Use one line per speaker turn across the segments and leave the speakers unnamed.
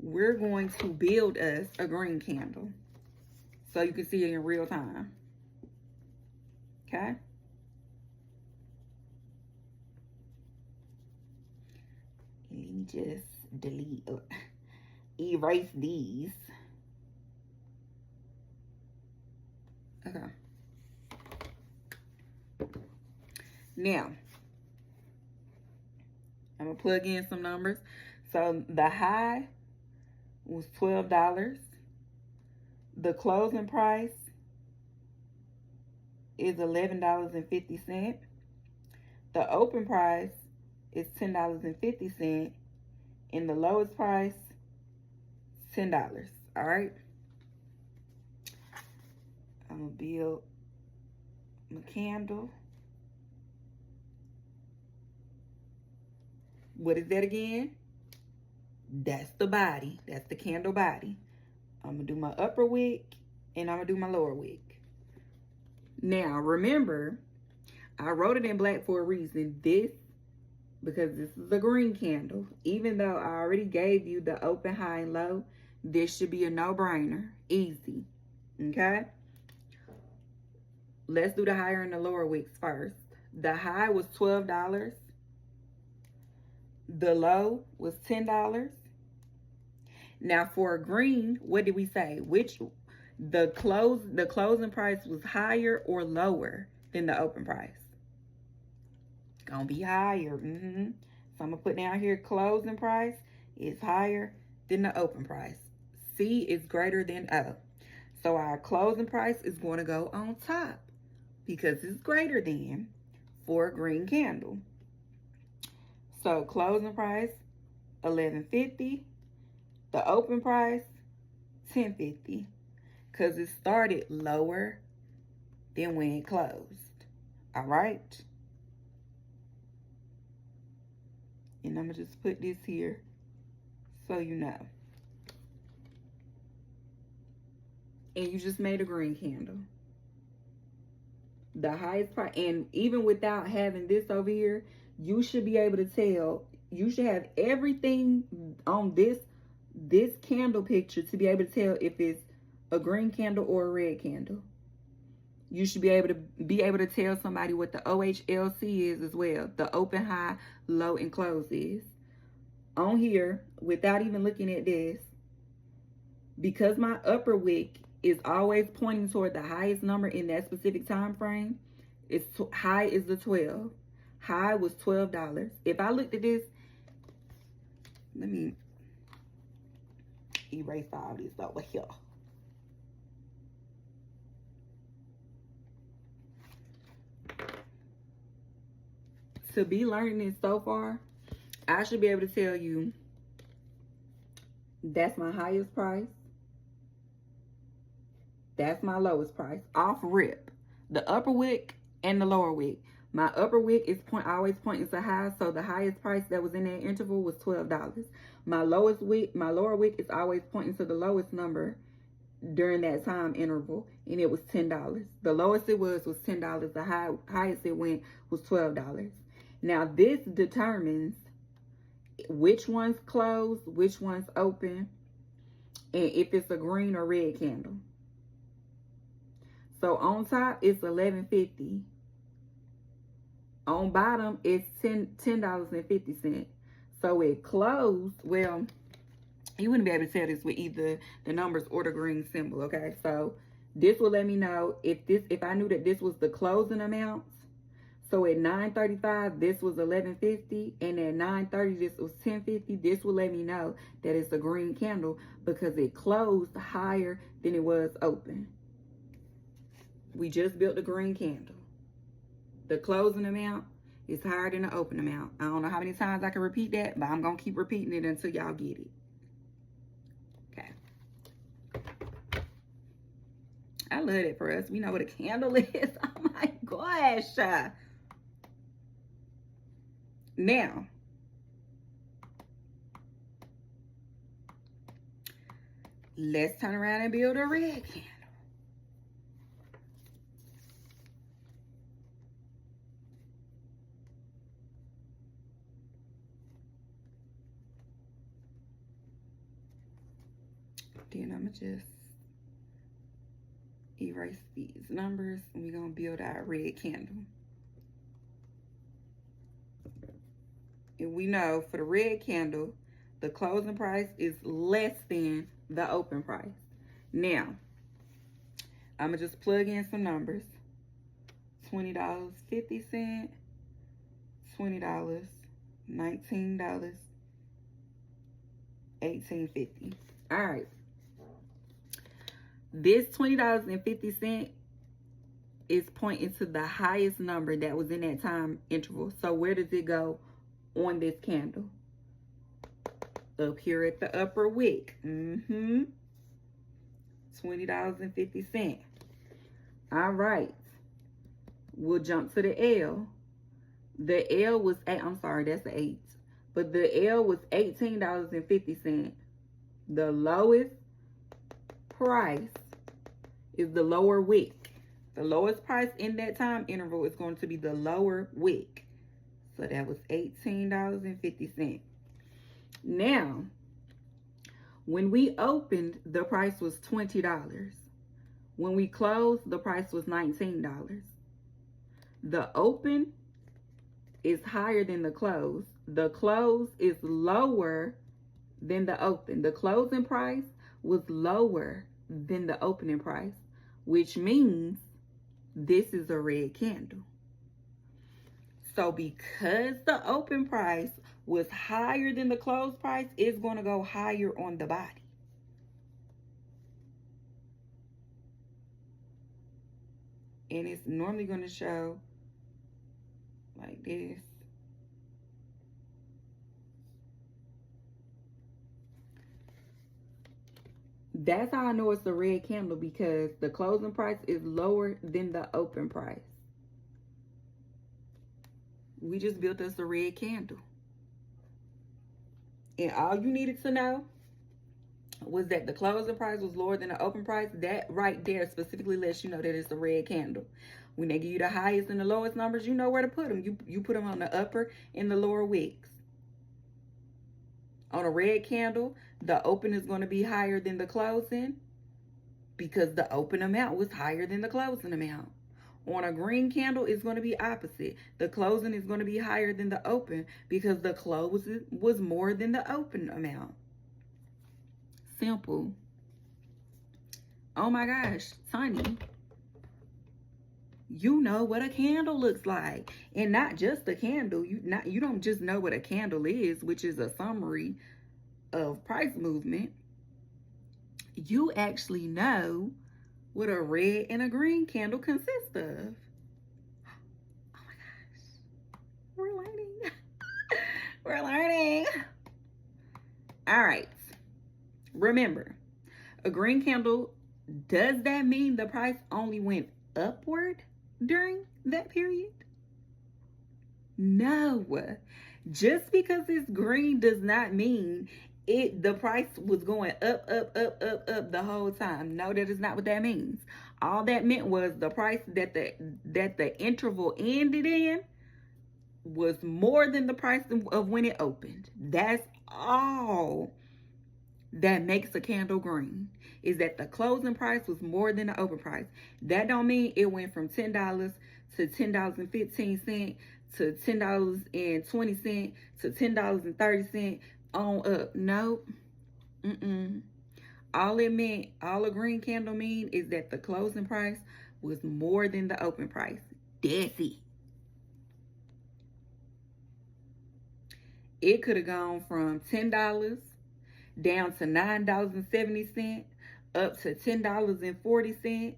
we're going to build us a green candle so you can see it in real time. Okay? Let me just erase these. Okay. Now, I'm going to plug in some numbers. So the high was $12. The closing price is $11.50. The open price is $10.50. And the lowest price, $10. All right. I'm going to build my candle. What is that again? That's the body. That's the candle body. I'm going to do my upper wick and I'm going to do my lower wick. Now, remember, I wrote it in black for a reason. Because this is a green candle. Even though I already gave you the open, high, and low, this should be a no-brainer. Easy. Okay? Let's do the higher and the lower wicks first. The high was $12. The low was $10. Now for a green, what did we say? The closing price was higher or lower than the open price? Gonna be higher. So I'm gonna put down here closing price is higher than the open price. C is greater than O. So our closing price is going to go on top because it's greater than for a green candle. So closing price $11.50. The open price $10.50 because it started lower than when it closed. All right. And I'm going to just put this here so you know. And you just made a green candle. The highest price, and even without having this over here, you should be able to tell. You should have everything on this candle picture to be able to tell if it's a green candle or a red candle. You should be able to tell somebody what the OHLC is as well. The open, high, low, and close is. On here, without even looking at this, because my upper wick is always pointing toward the highest number in that specific time frame, high is the 12. High was $12. If I looked at this, let me erase all this over here. To be learning this so far, I should be able to tell you that's my highest price. That's my lowest price. Off rip. The upper wick and the lower wick. My upper wick is always pointing to high, so the highest price that was in that interval was $12. My lower wick is always pointing to the lowest number during that time interval, and it was $10. The lowest it was $10. The highest it went was $12. Now this determines which one's closed, which one's open, and if it's a green or red candle. So on top it's $11.50. On bottom it's $10.50. So it closed. Well, you wouldn't be able to tell this with either the numbers or the green symbol. Okay, so this will let me know if I knew that this was the closing amounts. So at 9:35, this was $11.50, and at 9:30, this was $10.50. This will let me know that it's a green candle because it closed higher than it was open. We just built a green candle. The closing amount is higher than the open amount. I don't know how many times I can repeat that, but I'm going to keep repeating it until y'all get it. Okay. I love it for us. We know what a candle is. Oh my gosh. Now, let's turn around and build a red candle. Then I'm going to just erase these numbers, and we're going to build our red candle. And we know for the red candle, the closing price is less than the open price. Now, I'm going to just plug in some numbers. $20.50, $20, $19, $18.50. All right. This $20.50 is pointing to the highest number that was in that time interval. So where does it go on this candle? Up here at the upper wick. $20.50. All right. We'll jump to the L. The L was I'm sorry, that's the 8. But the L was $18.50. The lowest price is the lower wick. The lowest price in that time interval is going to be the lower wick. So that was $18.50. Now, when we opened, the price was $20. When we closed, the price was $19. The open is higher than the close. The close is lower than the open. The closing price was lower than the opening price, which means this is a red candle. So because the open price was higher than the close price, it's going to go higher on the body. And it's normally going to show like this. That's how I know it's a red candle, because the closing price is lower than the open price. We just built us a red candle. And all you needed to know was that the closing price was lower than the open price. That right there specifically lets you know that it's a red candle. When they give you the highest and the lowest numbers, you know where to put them. You put them on the upper and the lower wicks. On a red candle, the open is going to be higher than the closing because the open amount was higher than the closing amount. On a green candle, it's going to be opposite. The closing is going to be higher than the open because the close was more than the open amount. Simple. Oh my gosh, Sonny, you know what a candle looks like. And not just a candle. You don't just know what a candle is, which is a summary of price movement. You actually know what a red and a green candle consist of. Oh my gosh. We're learning. We're learning. All right. Remember, a green candle, does that mean the price only went upward during that period? No. Just because it's green does not mean the price was going up the whole time. No, that is not what that means. All that meant was the price that the interval ended in was more than the price of when it opened. That's all that makes a candle green, is that the closing price was more than the open price. That don't mean it went from $10 to $10.15 to $10.20 to $10.30 on up. No. All a green candle mean is that the closing price was more than the open price. That's it. It could have gone from $10 down to $9.70, up to $10.40,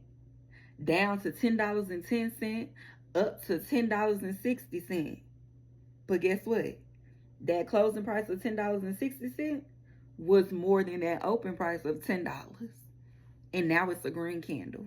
down to $10.10, up to $10.60. But guess what? That closing price of $10.60 was more than that open price of $10. And now it's a green candle.